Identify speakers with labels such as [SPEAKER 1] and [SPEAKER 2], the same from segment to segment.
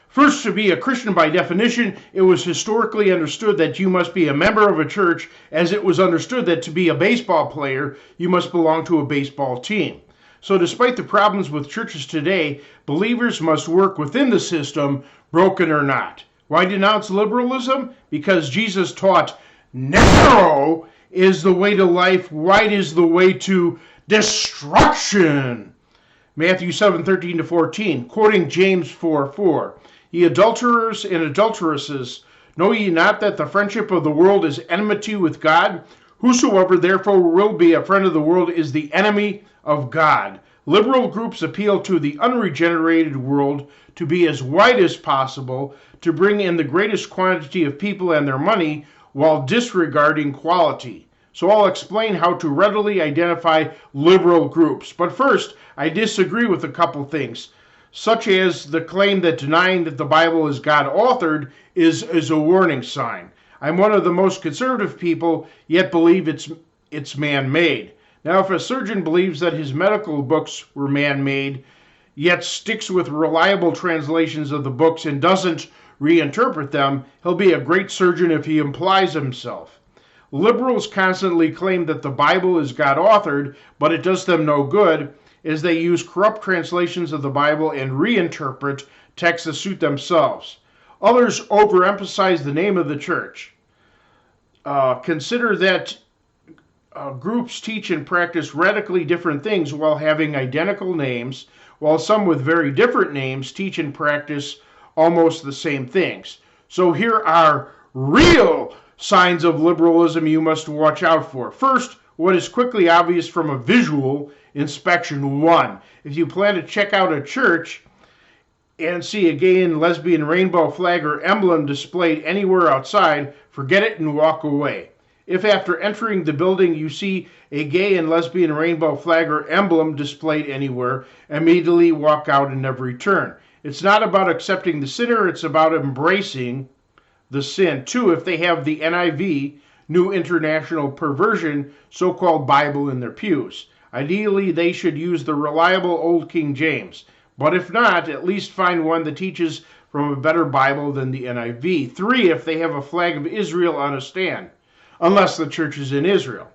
[SPEAKER 1] First, to be a Christian by definition, it was historically understood that you must be a member of a church, as it was understood that to be a baseball player, you must belong to a baseball team. So despite the problems with churches today, believers must work within the system, broken or not. Why denounce liberalism? Because Jesus taught narrow is the way to life, wide is the way to destruction. Matthew 7:13-14, quoting James 4:4. Ye adulterers and adulteresses, know ye not that the friendship of the world is enmity with God? Whosoever therefore will be a friend of the world is the enemy of God. Liberal groups appeal to the unregenerated world to be as wide as possible, to bring in the greatest quantity of people and their money while disregarding quality. So I'll explain how to readily identify liberal groups. But first, I disagree with a couple things, such as the claim that denying that the Bible is God-authored is a warning sign. I'm one of the most conservative people, yet believe it's man-made. Now, if a surgeon believes that his medical books were man-made, yet sticks with reliable translations of the books and doesn't reinterpret them, he'll be a great surgeon if he implies himself. Liberals constantly claim that the Bible is God-authored, but it does them no good, as they use corrupt translations of the Bible and reinterpret texts that suit themselves. Others overemphasize the name of the church. Consider that groups teach and practice radically different things while having identical names, while some with very different names teach and practice almost the same things. So here are real signs of liberalism you must watch out for. First, what is quickly obvious from a visual inspection. 1. If you plan to check out a church and see a gay and lesbian rainbow flag or emblem displayed anywhere outside, forget it and walk away. If after entering the building you see a gay and lesbian rainbow flag or emblem displayed anywhere, immediately walk out and never return. It's not about accepting the sinner, it's about embracing the sin. 2, if they have the NIV, New International Perversion, so-called Bible in their pews. Ideally, they should use the reliable Old King James. But if not, at least find one that teaches from a better Bible than the NIV. 3, if they have a flag of Israel on a stand, unless the church is in Israel.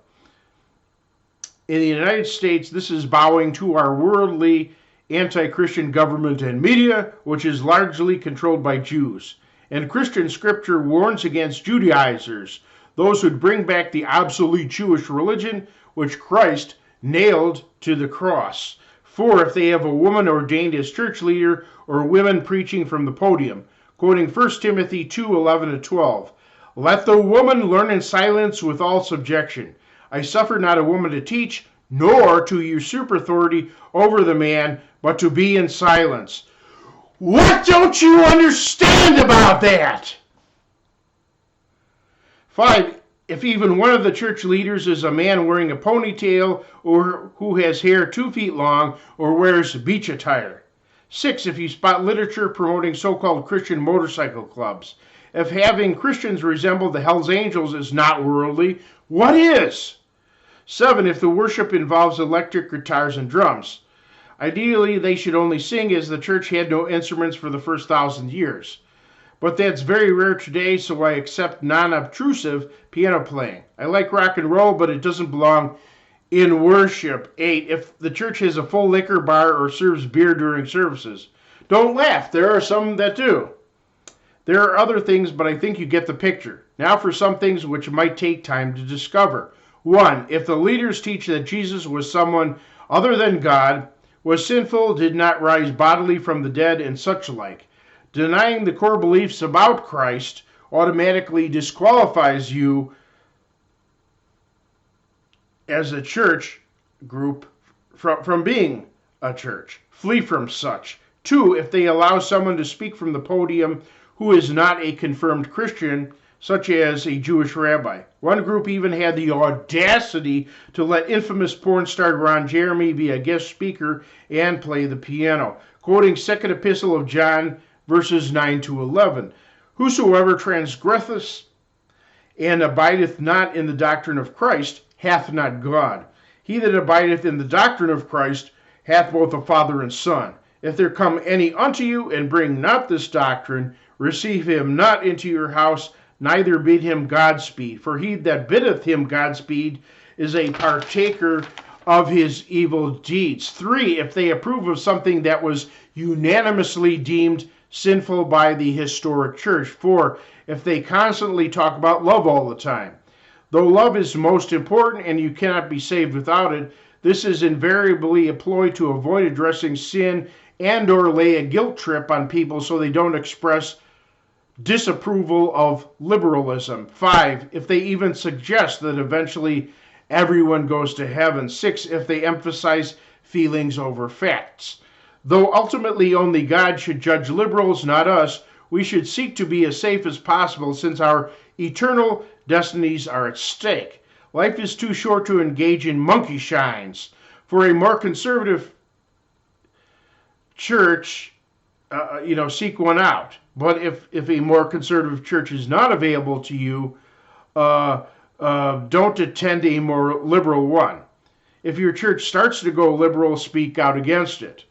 [SPEAKER 1] In the United States, this is bowing to our worldly, anti-Christian government and media, which is largely controlled by Jews. And Christian scripture warns against Judaizers, those who bring back the obsolete Jewish religion, which Christ nailed to the cross. 4, if they have a woman ordained as church leader or women preaching from the podium. Quoting 1 Timothy 2:11-12. Let the woman learn in silence with all subjection. I suffer not a woman to teach, nor to usurp authority over the man, but to be in silence. What don't you understand about that? 5, if even one of the church leaders is a man wearing a ponytail or who has hair 2 feet long or wears beach attire. 6, if you spot literature promoting so-called Christian motorcycle clubs. If having Christians resemble the Hells Angels is not worldly, what is? 7, if the worship involves electric guitars and drums. Ideally, they should only sing, as the church had no instruments for the first 1,000 years. But that's very rare today, so I accept non-obtrusive piano playing. I like rock and roll, but it doesn't belong in worship. 8, if the church has a full liquor bar or serves beer during services. Don't laugh, there are some that do. There are other things, but I think you get the picture. Now for some things which might take time to discover. 1, if the leaders teach that Jesus was someone other than God, was sinful, did not rise bodily from the dead, and such like. Denying the core beliefs about Christ automatically disqualifies you as a church group from being a church. Flee from such. 2, if they allow someone to speak from the podium who is not a confirmed Christian, such as a Jewish rabbi. One group even had the audacity to let infamous porn star Ron Jeremy be a guest speaker and play the piano. Quoting 2nd Epistle of John, verses 9-11. Whosoever transgresseth and abideth not in the doctrine of Christ hath not God. He that abideth in the doctrine of Christ hath both the Father and Son. If there come any unto you, and bring not this doctrine, receive him not into your house, neither bid him Godspeed. For he that biddeth him Godspeed is a partaker of his evil deeds. 3, if they approve of something that was unanimously deemed sinful by the historic church. 4, if they constantly talk about love all the time. Though love is most important and you cannot be saved without it, this is invariably employed to avoid addressing sin and or lay a guilt trip on people so they don't express disapproval of liberalism. 5, if they even suggest that eventually everyone goes to heaven. 6, if they emphasize feelings over facts. Though ultimately only God should judge liberals, not us, we should seek to be as safe as possible since our eternal destinies are at stake. Life is too short to engage in monkey shines. For a more conservative church, seek one out. But if a more conservative church is not available to you, don't attend a more liberal one. If your church starts to go liberal, speak out against it.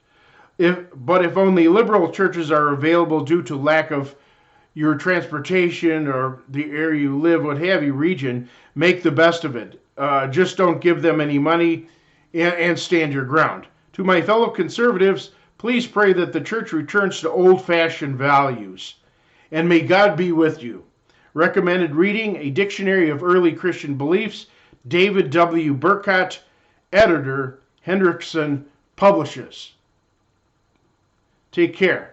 [SPEAKER 1] But if only liberal churches are available due to lack of your transportation or the area you live, what have you, region, make the best of it. Just don't give them any money and stand your ground. To my fellow conservatives, please pray that the church returns to old-fashioned values. And may God be with you. Recommended reading, A Dictionary of Early Christian Beliefs, David W. Burkott, editor, Hendrickson Publishes. Take care.